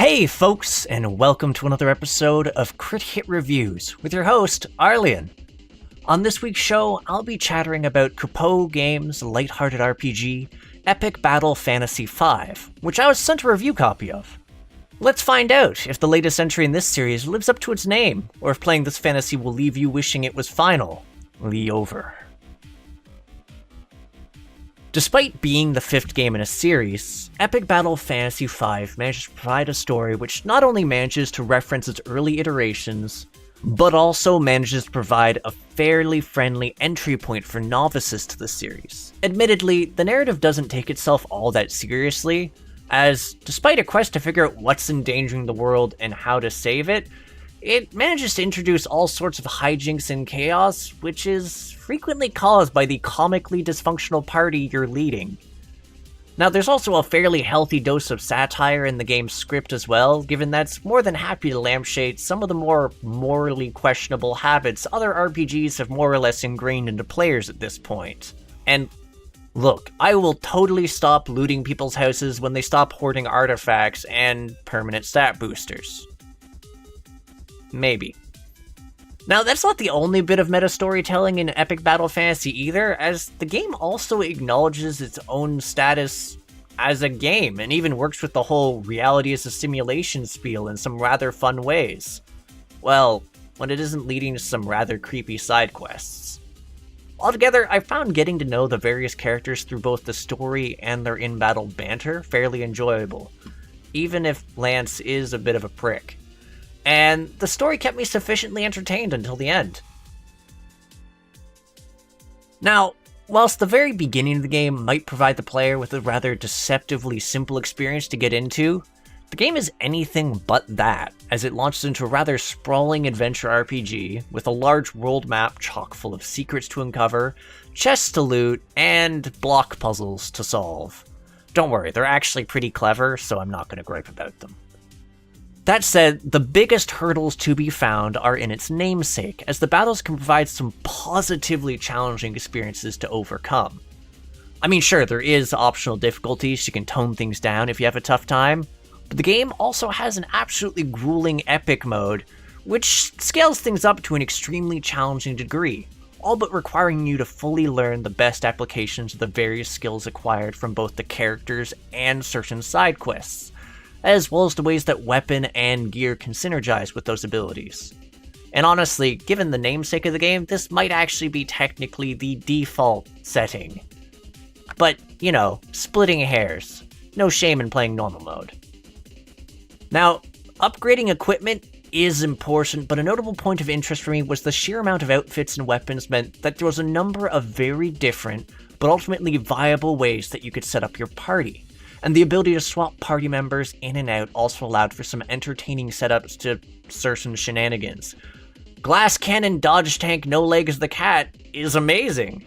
Hey folks, and welcome to another episode of Crit Hit Reviews with your host, Arlyeon. On this week's show, I'll be chattering about Kupo Games' lighthearted RPG, Epic Battle Fantasy V, which I was sent a review copy of. Let's find out if the latest entry in this series lives up to its name, or if playing this fantasy will leave you wishing it was finally over. Despite being the fifth game in a series, Epic Battle Fantasy V manages to provide a story which not only manages to reference its early iterations, but also manages to provide a fairly friendly entry point for novices to the series. Admittedly, the narrative doesn't take itself all that seriously, as despite a quest to figure out what's endangering the world and how to save it, it manages to introduce all sorts of hijinks and chaos, which is frequently caused by the comically dysfunctional party you're leading. Now, there's also a fairly healthy dose of satire in the game's script as well, given that it's more than happy to lampshade some of the more morally questionable habits other RPGs have more or less ingrained into players at this point. And look, I will totally stop looting people's houses when they stop hoarding artifacts and permanent stat boosters. Maybe. Now, that's not the only bit of meta storytelling in Epic Battle Fantasy either, as the game also acknowledges its own status as a game, and even works with the whole reality as a simulation spiel in some rather fun ways. Well, when it isn't leading to some rather creepy side quests. Altogether, I found getting to know the various characters through both the story and their in-battle banter fairly enjoyable, even if Lance is a bit of a prick. And the story kept me sufficiently entertained until the end. Now, whilst the very beginning of the game might provide the player with a rather deceptively simple experience to get into, the game is anything but that, as it launches into a rather sprawling adventure RPG with a large world map chock full of secrets to uncover, chests to loot, and block puzzles to solve. Don't worry, they're actually pretty clever, so I'm not going to gripe about them. That said, the biggest hurdles to be found are in its namesake, as the battles can provide some positively challenging experiences to overcome. I mean, sure, there is optional difficulties, you can tone things down if you have a tough time, but the game also has an absolutely grueling epic mode, which scales things up to an extremely challenging degree, all but requiring you to fully learn the best applications of the various skills acquired from both the characters and certain side quests, as well as the ways that weapon and gear can synergize with those abilities. And honestly, given the namesake of the game, this might actually be technically the default setting. But, you know, splitting hairs. No shame in playing normal mode. Now, upgrading equipment is important, but a notable point of interest for me was the sheer amount of outfits and weapons meant that there was a number of very different, but ultimately viable ways that you could set up your party. And the ability to swap party members in and out also allowed for some entertaining setups to certain shenanigans. Glass cannon dodge tank NoLegs the cat is amazing.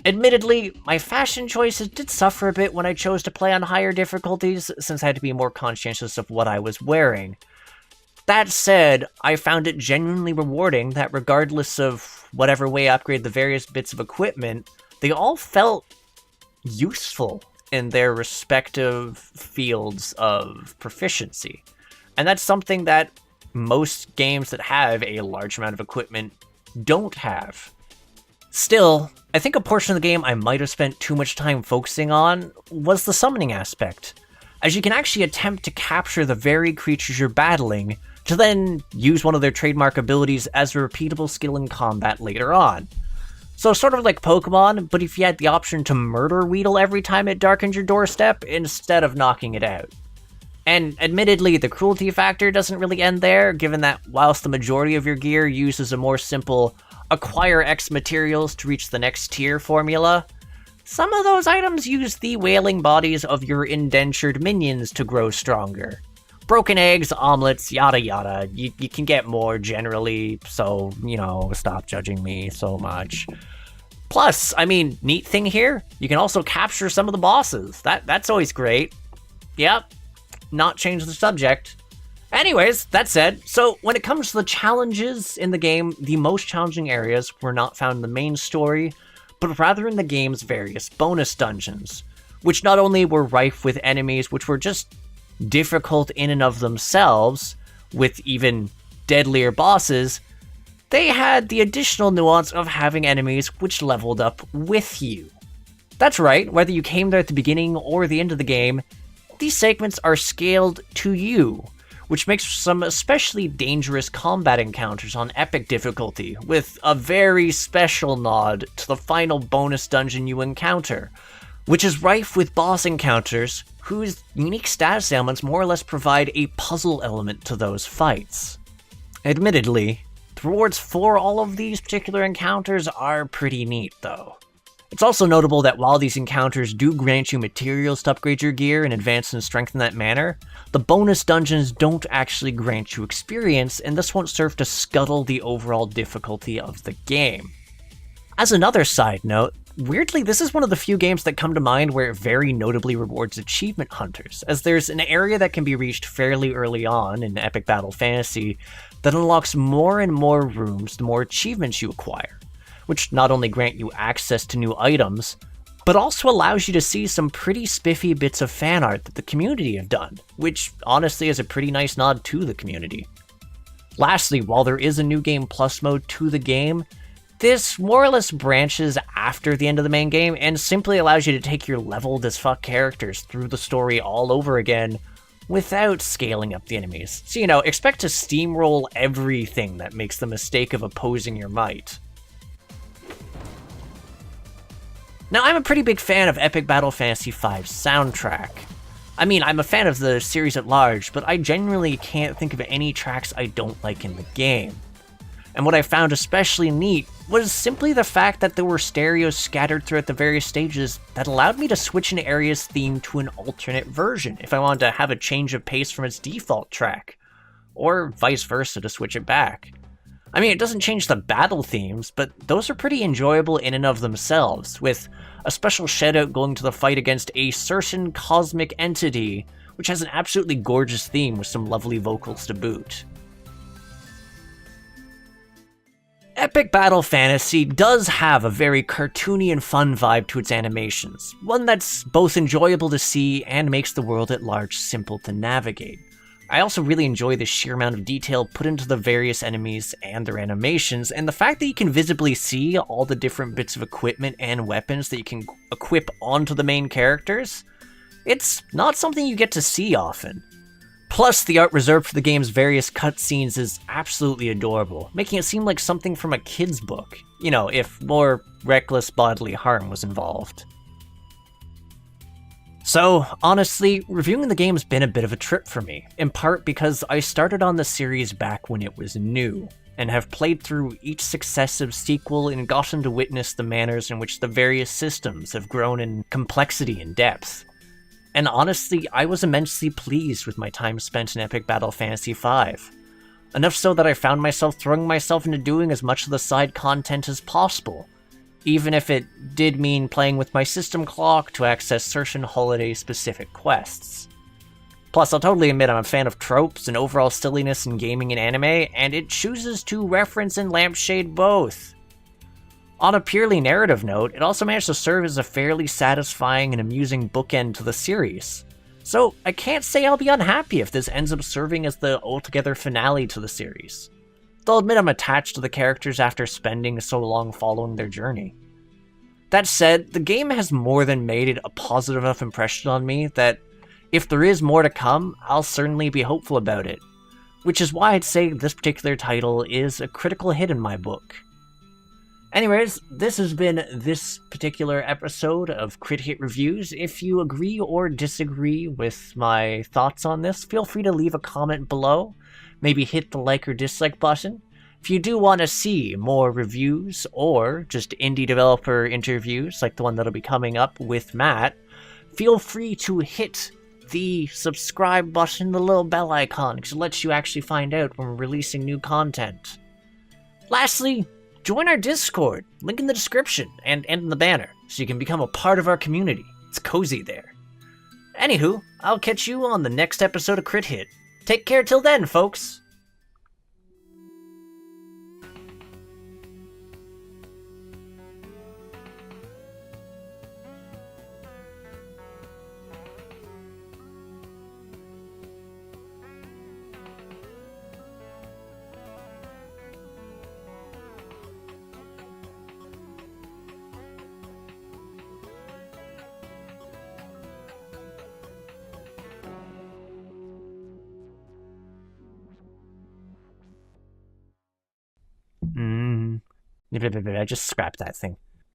Admittedly, my fashion choices did suffer a bit when I chose to play on higher difficulties, since I had to be more conscientious of what I was wearing. That said, I found it genuinely rewarding that regardless of whatever way I upgrade the various bits of equipment, they all felt useful in their respective fields of proficiency. And that's something that most games that have a large amount of equipment don't have. Still, I think a portion of the game I might have spent too much time focusing on was the summoning aspect, as you can actually attempt to capture the very creatures you're battling, to then use one of their trademark abilities as a repeatable skill in combat later on. So sort of like Pokemon, but if you had the option to murder Weedle every time it darkens your doorstep, instead of knocking it out. And admittedly, the cruelty factor doesn't really end there, given that whilst the majority of your gear uses a more simple acquire X materials to reach the next tier formula, some of those items use the wailing bodies of your indentured minions to grow stronger. Broken eggs, omelets, yada yada. You can get more generally, so, you know, stop judging me so much. Plus, I mean, neat thing here, you can also capture some of the bosses. That's always great. Yep, not change the subject. Anyways, that said, so when it comes to the challenges in the game, the most challenging areas were not found in the main story, but rather in the game's various bonus dungeons, which not only were rife with enemies which were just difficult in and of themselves, with even deadlier bosses, they had the additional nuance of having enemies which leveled up with you. That's right, whether you came there at the beginning or the end of the game, these segments are scaled to you, which makes some especially dangerous combat encounters on epic difficulty, with a very special nod to the final bonus dungeon you encounter, which is rife with boss encounters whose unique status elements more or less provide a puzzle element to those fights. Admittedly, the rewards for all of these particular encounters are pretty neat though. It's also notable that while these encounters do grant you materials to upgrade your gear and advance and strengthen that manner, the bonus dungeons don't actually grant you experience, and this won't serve to scuttle the overall difficulty of the game. As another side note, weirdly, this is one of the few games that come to mind where it very notably rewards achievement hunters, as there's an area that can be reached fairly early on in Epic Battle Fantasy that unlocks more and more rooms the more achievements you acquire, which not only grant you access to new items, but also allows you to see some pretty spiffy bits of fan art that the community have done, which honestly is a pretty nice nod to the community. Lastly, while there is a New Game Plus mode to the game, this more or less branches after the end of the main game and simply allows you to take your leveled as fuck characters through the story all over again without scaling up the enemies. So, expect to steamroll everything that makes the mistake of opposing your might. Now, I'm a pretty big fan of Epic Battle Fantasy V's soundtrack. I mean, I'm a fan of the series at large, but I genuinely can't think of any tracks I don't like in the game. And what I found especially neat was simply the fact that there were stereos scattered throughout the various stages that allowed me to switch an area's theme to an alternate version if I wanted to have a change of pace from its default track, or vice versa to switch it back. I mean, it doesn't change the battle themes, but those are pretty enjoyable in and of themselves, with a special shoutout going to the fight against a certain cosmic entity, which has an absolutely gorgeous theme with some lovely vocals to boot. Epic Battle Fantasy does have a very cartoony and fun vibe to its animations, one that's both enjoyable to see and makes the world at large simple to navigate. I also really enjoy the sheer amount of detail put into the various enemies and their animations, and the fact that you can visibly see all the different bits of equipment and weapons that you can equip onto the main characters. It's not something you get to see often. Plus, the art reserved for the game's various cutscenes is absolutely adorable, making it seem like something from a kid's book, if more reckless bodily harm was involved. So, honestly, reviewing the game's been a bit of a trip for me, in part because I started on the series back when it was new, and have played through each successive sequel and gotten to witness the manners in which the various systems have grown in complexity and depth. And honestly, I was immensely pleased with my time spent in Epic Battle Fantasy V. Enough so that I found myself throwing myself into doing as much of the side content as possible, even if it did mean playing with my system clock to access certain holiday-specific quests. Plus, I'll totally admit I'm a fan of tropes and overall silliness in gaming and anime, and it chooses to reference and lampshade both. On a purely narrative note, it also managed to serve as a fairly satisfying and amusing bookend to the series. So, I can't say I'll be unhappy if this ends up serving as the altogether finale to the series. Though I'll admit I'm attached to the characters after spending so long following their journey. That said, the game has more than made it a positive enough impression on me that if there is more to come, I'll certainly be hopeful about it. Which is why I'd say this particular title is a critical hit in my book. Anyways, this has been this particular episode of Crit Hit Reviews. If you agree or disagree with my thoughts on this, feel free to leave a comment below. Maybe hit the like or dislike button. If you do want to see more reviews or just indie developer interviews like the one that'll be coming up with Matt, feel free to hit the subscribe button, the little bell icon, because it lets you actually find out when we're releasing new content. Lastly, join our Discord, link in the description and in the banner, so you can become a part of our community. It's cozy there. Anywho, I'll catch you on the next episode of Crit Hit. Take care till then, folks! I just scrapped that thing.